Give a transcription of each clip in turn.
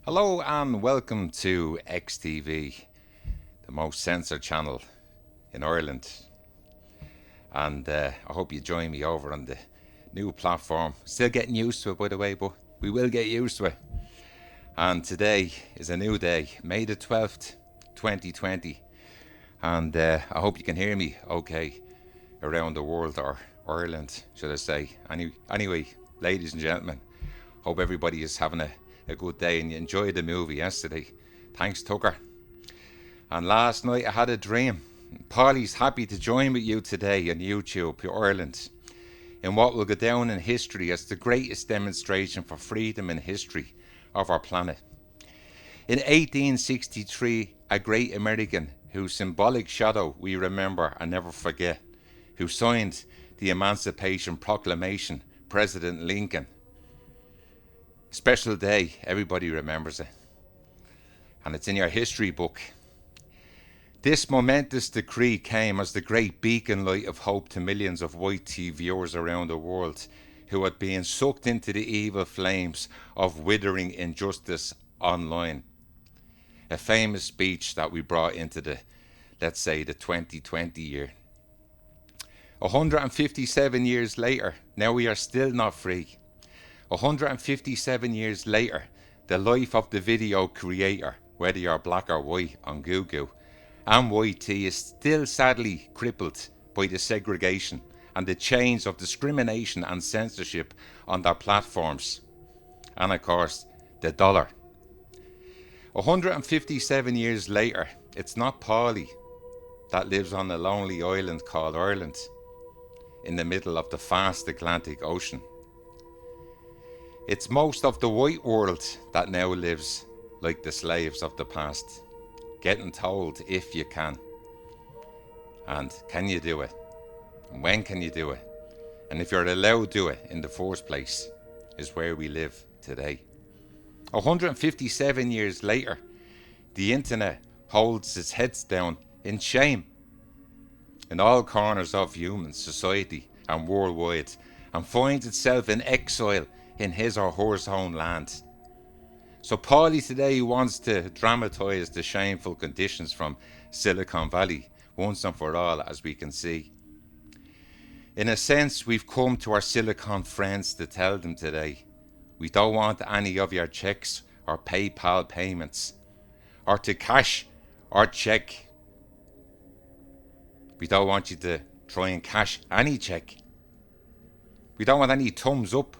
Hello and welcome to XTV, the most censored channel in Ireland. And I hope you join me over on the new platform. Still getting used to it, by the way, but we will get used to it. And today is a new day, May the 12th, 2020. And I hope you can hear me okay around the world, or Ireland, should I say. Anyway, ladies and gentlemen, hope everybody is having a good day and you enjoyed the movie yesterday. Thanks, Tucker. And last night I had a dream. Polly's happy to join with you today on YouTube, Ireland, in what will go down in history as the greatest demonstration for freedom in history of our planet. In 1863, a great American whose symbolic shadow we remember and never forget, who signed the Emancipation Proclamation, President Lincoln. Special day, everybody remembers it. And it's in your history book. This momentous decree came as the great beacon light of hope to millions of white TV viewers around the world who had been sucked into the evil flames of withering injustice online. A famous speech that we brought into the 2020 year. 157 years later, now we are still not free. 157 years later, the life of the video creator, whether you're black or white on Google, and YT is still sadly crippled by the segregation and the chains of discrimination and censorship on their platforms. And of course, the dollar. 157 years later, it's not Paulie that lives on a lonely island called Ireland in the middle of the vast Atlantic Ocean. It's most of the white world that now lives like the slaves of the past, getting told if you can. And can you do it? And when can you do it? And if you're allowed to do it in the first place, is where we live today. 157 years later, the internet holds its heads down in shame in all corners of human society and worldwide, and finds itself in exile in his or her own land. So Paulie today wants to dramatise the shameful conditions from Silicon Valley once and for all, as we can see. In a sense, we've come to our Silicon friends to tell them today, we don't want any of your checks or PayPal payments, or to cash or check. We don't want you to try and cash any check. We don't want any thumbs up,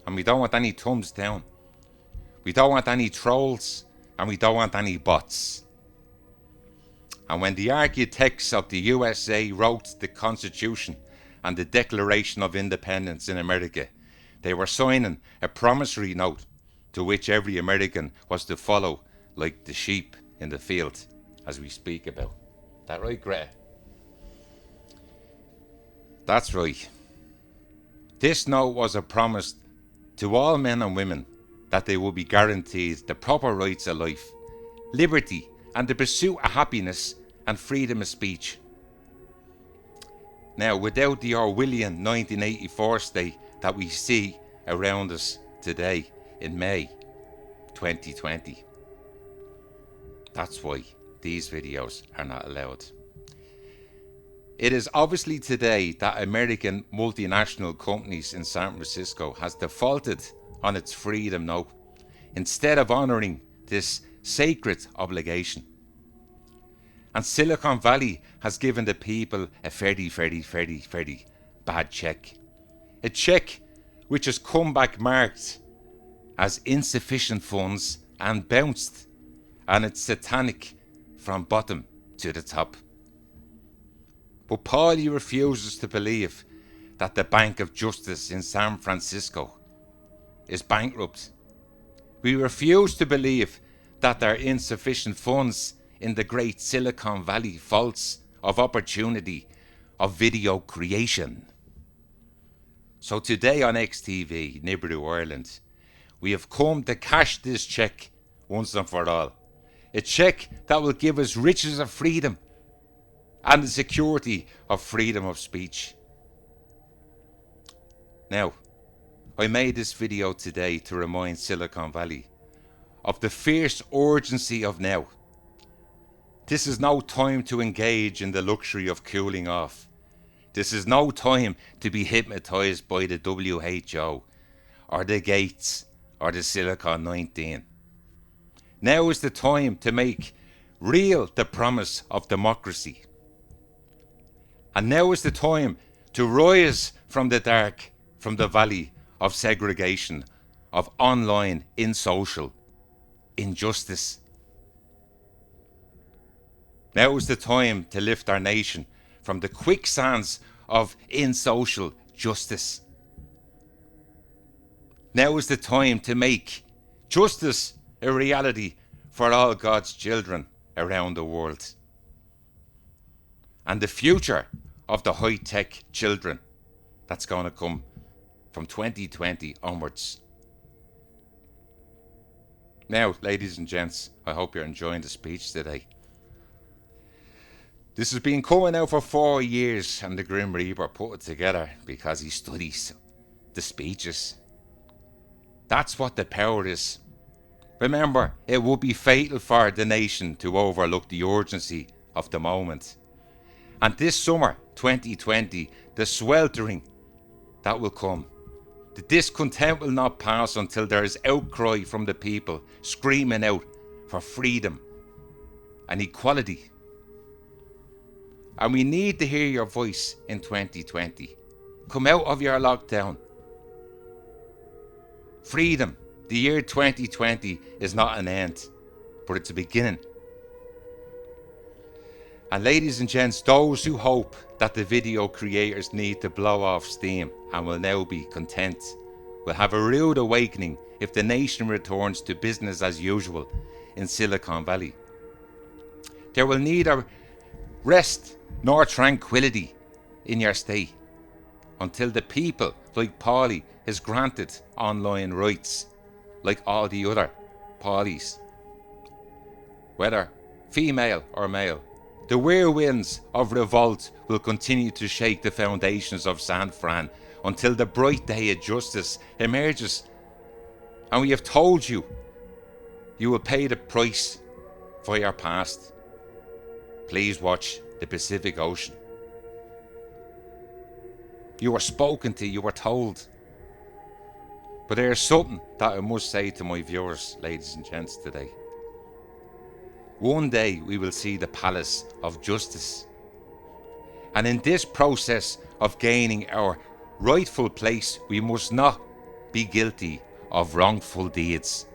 and we don't want any thumbs down. We don't want any trolls, and we don't want any bots. And when the architects of the USA wrote the Constitution and the Declaration of Independence in America, they were signing a promissory note to which every American was to follow like the sheep in the field, as we speak about. That right, Greta? That's right. This note was a promise to all men and women that they will be guaranteed the proper rights of life, liberty, and the pursuit of happiness and freedom of speech. Now, without the Orwellian 1984 state that we see around us today in May 2020. That's why these videos are not allowed. It is obviously today that American multinational companies in San Francisco has defaulted on its freedom note instead of honouring this sacred obligation. And Silicon Valley has given the people a very bad check. A check which has come back marked as insufficient funds and bounced, and it's satanic from bottom to the top. But Paulie refuses to believe that the Bank of Justice in San Francisco is bankrupt. We refuse to believe that there are insufficient funds in the great Silicon Valley vaults of opportunity of video creation. So today on XTV, Nibiru Ireland, we have come to cash this cheque once and for all. A cheque that will give us riches of freedom and the security of freedom of speech. Now, I made this video today to remind Silicon Valley of the fierce urgency of now. This is no time to engage in the luxury of cooling off. This is no time to be hypnotized by the WHO or the Gates or the Silicon 19. Now is the time to make real the promise of democracy. And now is the time to rise from the dark, from the valley of segregation, of online, in social injustice. Now is the time to lift our nation from the quicksands of in social justice. Now is the time to make justice a reality for all God's children around the world. And the future of the high-tech children that's going to come from 2020 onwards. Now, ladies and gents, I hope you're enjoying the speech today. This has been coming out for 4 years, and the Grim Reaper put it together because he studies the speeches. That's what the power is. Remember, it would be fatal for the nation to overlook the urgency of the moment. And this summer, 2020, the sweltering that will come. The discontent will not pass until there is outcry from the people screaming out for freedom and equality. And we need to hear your voice in 2020. Come out of your lockdown. Freedom. The year 2020 is not an end, but it's a beginning. And ladies and gents, those who hope that the video creators need to blow off steam and will now be content will have a rude awakening if the nation returns to business as usual in Silicon Valley. There will neither rest nor tranquility in your state until the people like Paulie is granted online rights like all the other Paulies, whether female or male. The whirlwinds of revolt will continue to shake the foundations of San Fran until the bright day of justice emerges. And we have told you, you will pay the price for your past. Please watch the Pacific Ocean. You were spoken to, you were told. But there is something that I must say to my viewers, ladies and gents, today. One day we will see the palace of justice. And in this process of gaining our rightful place, we must not be guilty of wrongful deeds.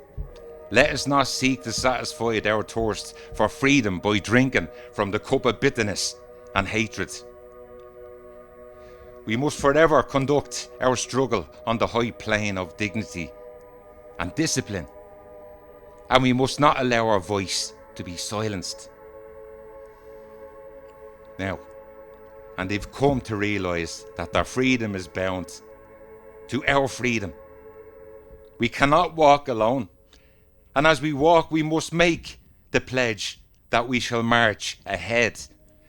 Let us not seek to satisfy our thirst for freedom by drinking from the cup of bitterness and hatred. We must forever conduct our struggle on the high plane of dignity and discipline. And we must not allow our voice to be silenced. Now, and they've come to realise that their freedom is bound to our freedom. We cannot walk alone. And as we walk, we must make the pledge that we shall march ahead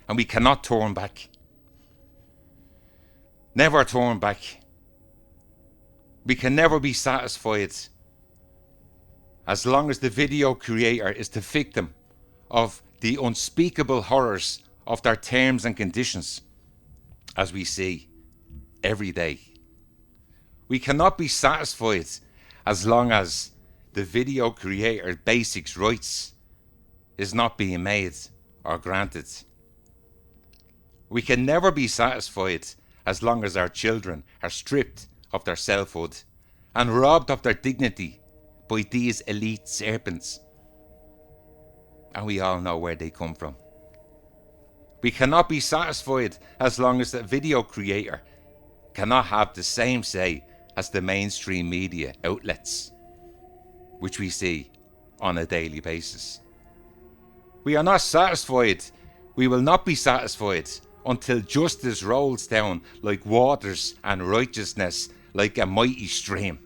and we cannot turn back. Never turn back. We can never be satisfied as long as the video creator is the victim of the unspeakable horrors of their terms and conditions, as we see every day. We cannot be satisfied as long as the video creator's basic rights is not being made or granted. We can never be satisfied as long as our children are stripped of their selfhood and robbed of their dignity by these elite serpents. And we all know where they come from. We cannot be satisfied as long as the video creator cannot have the same say as the mainstream media outlets, which we see on a daily basis. We are not satisfied. We will not be satisfied until justice rolls down like waters and righteousness like a mighty stream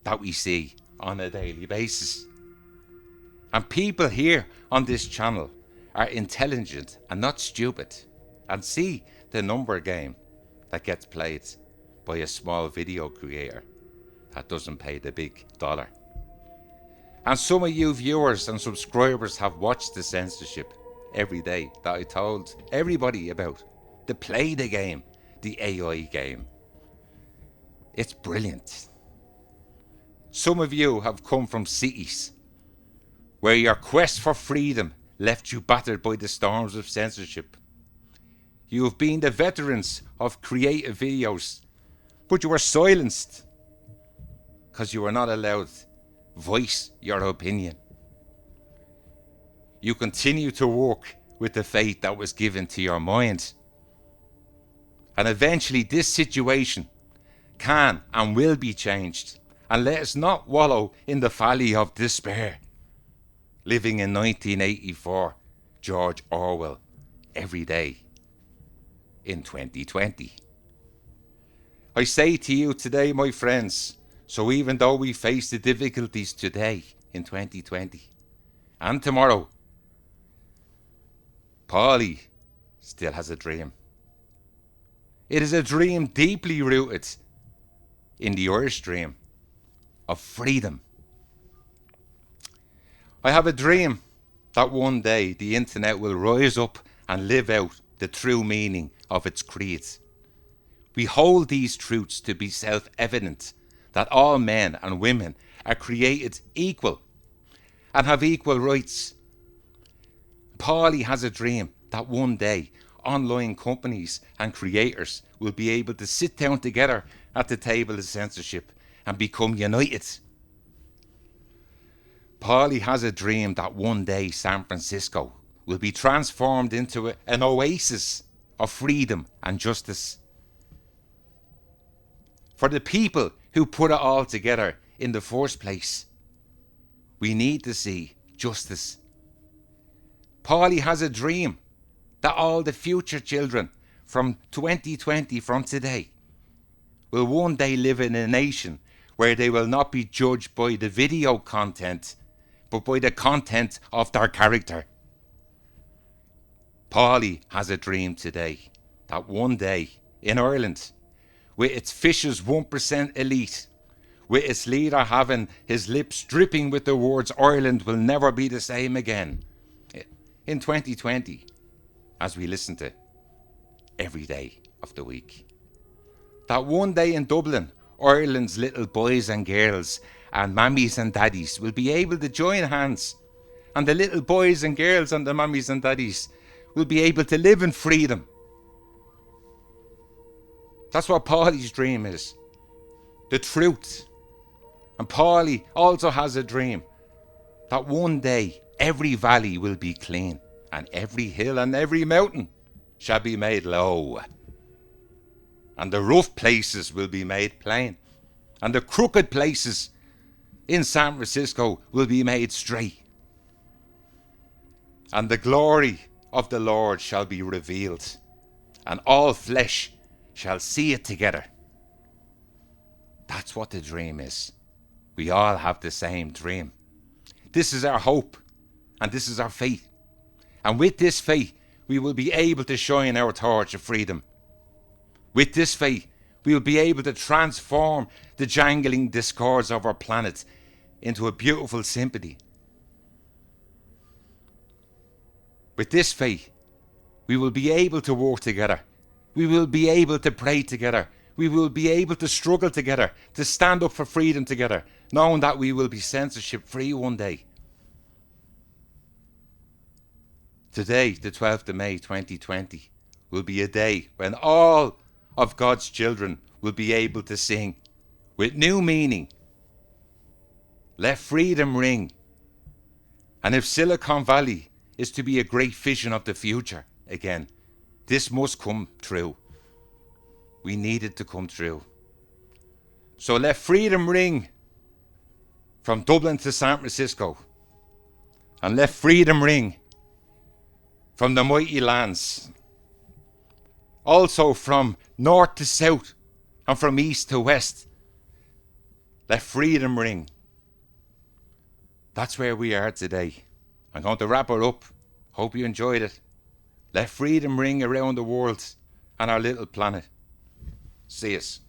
that we see on a daily basis. And people here on this channel are intelligent and not stupid and see the number game that gets played by a small video creator that doesn't pay the big dollar. And some of you viewers and subscribers have watched the censorship every day that I told everybody about. To play the game, the AI game. It's brilliant. Some of you have come from cities where your quest for freedom left you battered by the storms of censorship. You have been the veterans of creative videos, but you were silenced because you were not allowed to voice your opinion. You continue to work with the faith that was given to your mind. And eventually this situation can and will be changed. And let us not wallow in the valley of despair, living in 1984, George Orwell, every day in 2020. I say to you today, my friends, so even though we face the difficulties today in 2020 and tomorrow, Paulie still has a dream. It is a dream deeply rooted in the Irish dream of freedom. I have a dream that one day the internet will rise up and live out the true meaning of its creeds. We hold these truths to be self-evident, that all men and women are created equal and have equal rights. Paulie has a dream that one day online companies and creators will be able to sit down together at the table of censorship and become united. Paulie has a dream that one day San Francisco will be transformed into an oasis of freedom and justice. For the people who put it all together in the first place, we need to see justice. Paulie has a dream that all the future children from 2020, from today, will one day live in a nation where they will not be judged by the video content, but by the content of their character. Paulie has a dream today that one day in Ireland, with its Fishers 1% elite, with its leader having his lips dripping with the words "Ireland will never be the same again," in 2020, as we listen to every day of the week. That one day in Dublin, Ireland's little boys and girls and mammies and daddies will be able to join hands, and the little boys and girls and the mammies and daddies will be able to live in freedom. That's what Paulie's dream is. The truth. And Paulie also has a dream that one day every valley will be clean, and every hill and every mountain shall be made low, and the rough places will be made plain, and the crooked places in San Francisco will be made straight, and the glory of the Lord shall be revealed, and all flesh shall see it together. That's what the dream is. We all have the same dream. This is our hope, and this is our faith. And with this faith, we will be able to shine our torch of freedom. With this faith, we will be able to transform the jangling discords of our planet into a beautiful symphony. With this faith, we will be able to work together. We will be able to pray together. We will be able to struggle together, to stand up for freedom together, knowing that we will be censorship free one day. Today, the 12th of May 2020, will be a day when all of God's children will be able to sing with new meaning, "Let freedom ring." And if Silicon Valley is to be a great vision of the future again, this must come true. We need it to come true. So let freedom ring from Dublin to San Francisco, and let freedom ring from the mighty lands, also from north to south and from east to west. Let freedom ring. That's where we are today. I'm going to wrap it up. Hope you enjoyed it. Let freedom ring around the world and our little planet. See us.